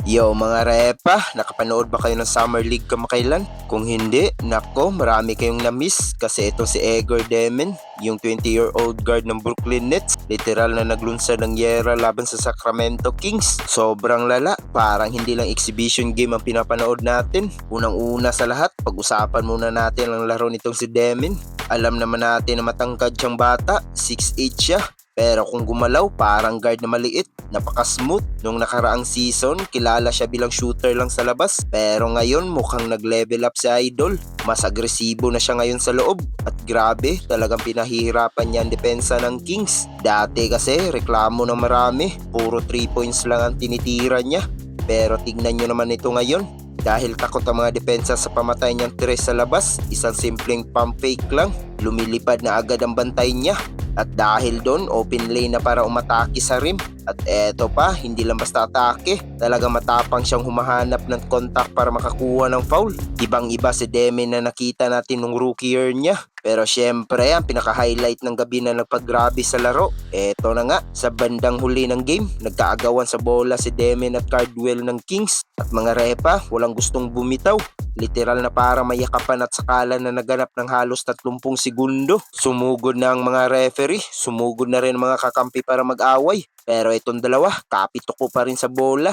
Yo mga repa, nakapanood ba kayo ng Summer League kamakailan? Kung hindi, nako, marami kayong na-miss kasi itong si Egor Demen, yung 20-year-old guard ng Brooklyn Nets, literal na naglunsad ng yera laban sa Sacramento Kings. Sobrang lala, parang hindi lang exhibition game ang pinapanood natin. Unang-una sa lahat, pag-usapan muna natin ang laro nitong si Demen. Alam naman natin na matangkad siyang bata, 6'8 siya. Pero kung gumalaw, parang guard na maliit. Napaka-smooth. Nung nakaraang season, kilala siya bilang shooter lang sa labas. Pero ngayon, mukhang nag-level up si Idol. Mas agresibo na siya ngayon sa loob. At grabe, talagang pinahihirapan niya ang depensa ng Kings. Dati kasi, reklamo ng marami. Puro 3 points lang ang tinitira niya. Pero tignan nyo naman ito ngayon. Dahil takot ang mga depensa sa pamatay niyang tres sa labas, isang simpleng pump fake lang, lumilipad na agad ang bantay niya. At dahil doon, open lane na para umatake sa rim. At eto pa, hindi lang basta atake, talagang matapang siyang humahanap ng contact para makakuha ng foul. Ibang iba si Demi na nakita natin nung rookie year niya. Pero syempre, ang pinaka-highlight ng gabi na nagpagrabe sa laro, eto na nga, sa bandang huli ng game, nagkaagawan sa bola si Demen at Cardwell ng Kings. At mga repa, walang gustong bumitaw. Literal na para mayakapan at sakalan na naganap ng halos 30 segundo. Sumugod na ang mga referee, sumugod na rin ang mga kakampi para mag-away. Pero itong dalawa, kapituko pa rin sa bola.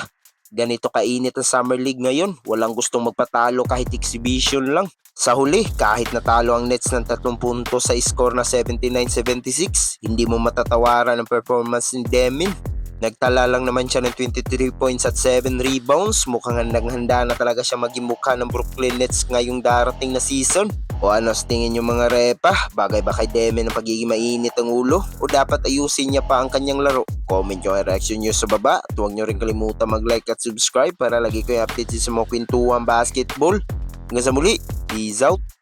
Ganito kainit ang Summer League ngayon, walang gustong magpatalo kahit exhibition lang. Sa huli, kahit natalo ang Nets ng 3 puntos sa score na 79-76, hindi mo matatawaran ang performance ni Demin. Nagtala lang naman siya ng 23 points at 7 rebounds. Mukhang naghanda na talaga siya maging mukha ng Brooklyn Nets ngayong darating na season. O ano sa tingin nyo mga repa? Bagay ba kay Demen ang pagiging mainit ang ulo? O dapat ayusin niya pa ang kanyang laro? Comment yung reaction nyo sa baba. At huwag nyo rin kalimutan mag-like at subscribe para lagi kayo updated sa mga kwentuhan basketball. Hanggang sa muli, peace out!